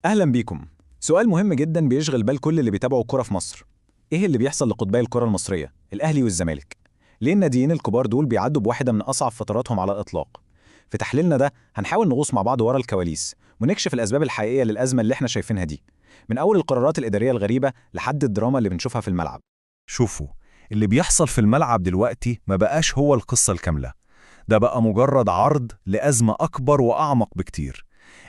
أهلا بيكم. سؤال مهم جدا بيشغل بال كل اللي بيتابعوا الكرة في مصر. إيه اللي بيحصل لقطبي الكرة المصرية، الأهلي والزمالك؟ ليه الناديين الكبار دول بيعدوا بواحدة من أصعب فتراتهم على الإطلاق؟ في تحليلنا ده هنحاول نغوص مع بعض ورا الكواليس ونكشف الأسباب الحقيقية للأزمة اللي احنا شايفينها دي، من أول القرارات الإدارية الغريبة لحد الدراما اللي بنشوفها في الملعب. شوفوا، اللي بيحصل في الملعب دلوقتي ما بقاش هو القصة الكاملة. ده بقى مجرد عرض لأزمة أكبر وأعمق بكتير.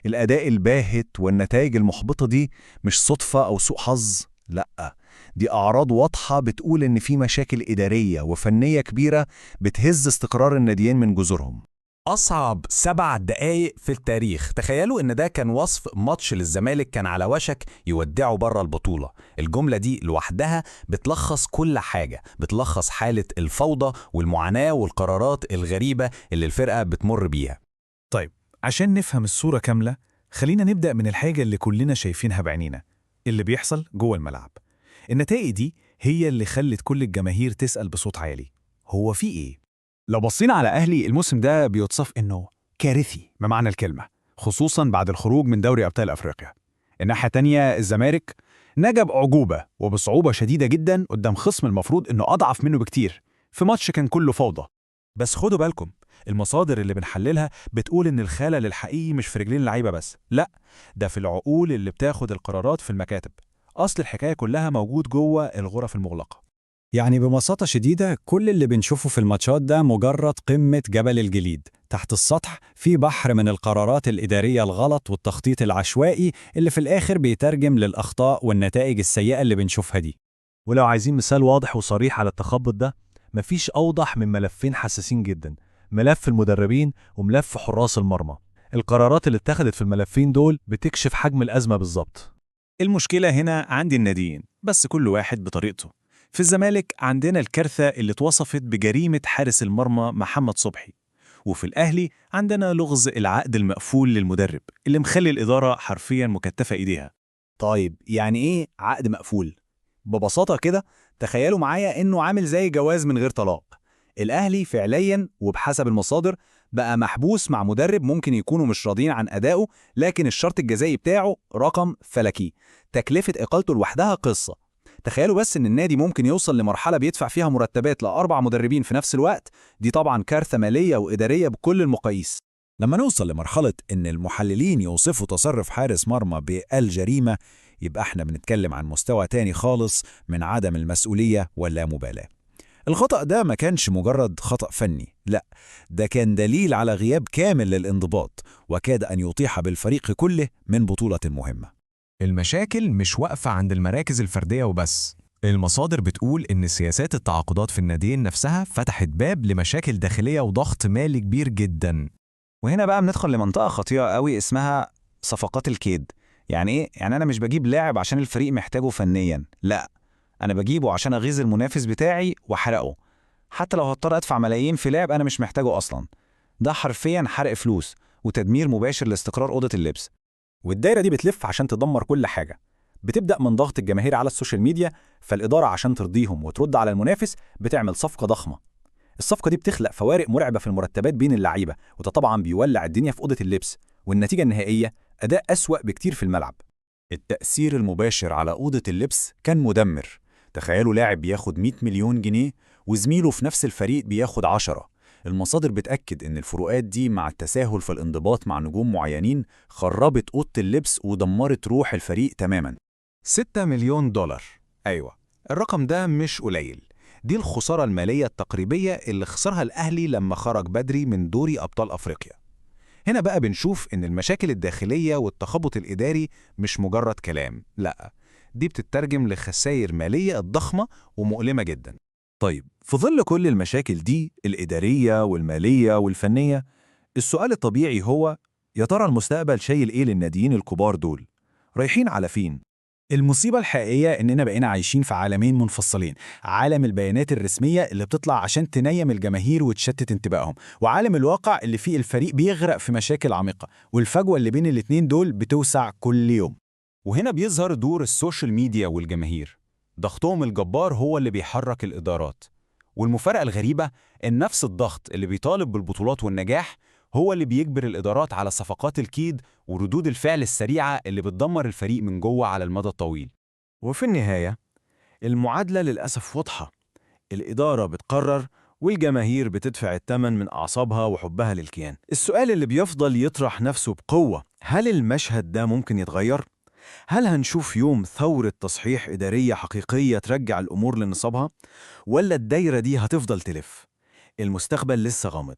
الأداء الباهت والنتائج المحبطة دي مش صدفة أو سوء حظ، لأ، دي أعراض واضحة بتقول إن في مشاكل إدارية وفنية كبيرة بتهز استقرار الناديين من جذورهم. أصعب 7 دقايق في التاريخ. تخيلوا إن ده كان وصف ماتش للزمالك كان على وشك يودعه بره البطولة. الجملة دي لوحدها بتلخص كل حاجة، بتلخص حالة الفوضى والمعاناة والقرارات الغريبة اللي الفرقة بتمر بيها. طيب، عشان نفهم الصورة كاملة خلينا نبدأ من الحاجة اللي كلنا شايفينها بعينينا، اللي بيحصل جوه الملعب. النتائج دي هي اللي خلت كل الجماهير تسأل بصوت عالي، هو في إيه؟ لو بصينا على أهلي الموسم ده بيوصف إنه كارثي بمعنى الكلمة، خصوصاً بعد الخروج من دوري أبطال أفريقيا. الناحية التانية الزمالك نجا بأعجوبة وبصعوبة شديدة جداً قدام خصم المفروض إنه أضعف منه بكتير، في ماتش كان كله فوضى. بس خدوا بالكم، المصادر اللي بنحللها بتقول إن الخلل الحقيقي مش في رجلين اللعيبة بس، لأ، ده في العقول اللي بتاخد القرارات في المكاتب. أصل الحكاية كلها موجود جوه الغرف المغلقة. يعني ببساطة شديدة كل اللي بنشوفه في الماتشات ده مجرد قمة جبل الجليد، تحت السطح في بحر من القرارات الإدارية الغلط والتخطيط العشوائي اللي في الآخر بيترجم للأخطاء والنتائج السيئة اللي بنشوفها دي. ولو عايزين مثال واضح وصريح على التخبط ده، مفيش أوضح من ملفين حساسين جدا، ملف المدربين وملف حراس المرمى. القرارات اللي اتخذت في الملفين دول بتكشف حجم الأزمة بالظبط. المشكلة هنا عند الناديين، بس كل واحد بطريقته. في الزمالك عندنا الكارثة اللي اتوصفت بجريمة حارس المرمى محمد صبحي، وفي الأهلي عندنا لغز العقد المقفول للمدرب اللي مخلي الإدارة حرفياً مكتفة إيديها. طيب يعني إيه عقد مقفول؟ ببساطة كده تخيلوا معايا إنه عامل زي جواز من غير طلاق. الأهلي فعلياً وبحسب المصادر بقى محبوس مع مدرب ممكن يكونوا مش راضيين عن أدائه، لكن الشرط الجزائي بتاعه رقم فلكي، تكلفة إقالته لوحدها قصة. تخيلوا بس إن النادي ممكن يوصل لمرحلة بيدفع فيها مرتبات ل4 مدربين في نفس الوقت، دي طبعاً كارثة مالية وإدارية بكل المقاييس. لما نوصل لمرحلة إن المحللين يوصفوا تصرف حارس مرمى بالجريمة، يبقى احنا بنتكلم عن مستوى تاني خالص من عدم المسؤولية واللامبالاة. الخطأ ده ما كانش مجرد خطأ فني، لا، ده كان دليل على غياب كامل للانضباط، وكاد أن يطيح بالفريق كله من بطولة مهمة. المشاكل مش واقفة عند المراكز الفردية وبس. المصادر بتقول إن سياسات التعاقدات في الناديين نفسها فتحت باب لمشاكل داخلية وضغط مالي كبير جداً. وهنا بقى بندخل لمنطقة خطيرة قوي اسمها صفقات الكيد. يعني إيه؟ يعني أنا مش بجيب لاعب عشان الفريق محتاجه فنياً، لا، أنا بجيبه عشان أغيظ المنافس بتاعي وأحرقه، حتى لو هضطر أدفع ملايين في لاعب أنا مش محتاجه أصلاً. ده حرفياً حرق فلوس وتدمير مباشر لاستقرار أوضة اللبس. والدايرة دي بتلف عشان تدمر كل حاجة. بتبدأ من ضغط الجماهير على السوشيال ميديا، فالإدارة عشان ترضيهم وترد على المنافس بتعمل صفقة ضخمة. الصفقة دي بتخلق فوارق مرعبة في المرتبات بين اللعيبة، وده طبعا بيولع الدنيا في أوضة اللبس، والنتيجة النهائية أداء أسوأ بكتير في الملعب. التأثير المباشر على أوضة اللبس كان مدمر. تخيلوا لاعب بياخد 100 مليون جنيه وزميله في نفس الفريق بياخد 10. المصادر بتأكد إن الفروقات دي مع التساهل في الانضباط مع نجوم معينين خربت أوضة اللبس ودمرت روح الفريق تماماً. 6 مليون دولار، أيوة، الرقم ده مش قليل. دي الخسارة المالية التقريبية اللي خسرها الأهلي لما خرج بدري من دوري أبطال أفريقيا. هنا بقى بنشوف إن المشاكل الداخلية والتخبط الإداري مش مجرد كلام، لأ، دي بتترجم لخسائر مالية ضخمة ومؤلمة جدا. طيب، في ظل كل المشاكل دي الإدارية والمالية والفنية، السؤال الطبيعي هو: يا ترى المستقبل شايل إيه للناديين الكبار دول؟ رايحين على فين؟ المصيبة الحقيقية إننا بقينا عايشين في عالمين منفصلين، عالم البيانات الرسمية اللي بتطلع عشان تنيم الجماهير وتشتت انتباههم، وعالم الواقع اللي فيه الفريق بيغرق في مشاكل عميقة، والفجوة اللي بين الاتنين دول بتوسع كل يوم. وهنا بيظهر دور السوشيال ميديا والجماهير. ضغطهم الجبار هو اللي بيحرك الإدارات، والمفارقة الغريبة إن نفس الضغط اللي بيطالب بالبطولات والنجاح هو اللي بيجبر الإدارات على صفقات الكيد وردود الفعل السريعة اللي بتدمر الفريق من جوه على المدى الطويل. وفي النهاية المعادلة للأسف واضحة، الإدارة بتقرر والجماهير بتدفع الثمن من أعصابها وحبها للكيان. السؤال اللي بيفضل يطرح نفسه بقوة، هل المشهد ده ممكن يتغير؟ هل هنشوف يوم ثورة تصحيح إدارية حقيقية ترجع الأمور لنصابها؟ ولا الدايرة دي هتفضل تلف؟ المستقبل لسه غامض.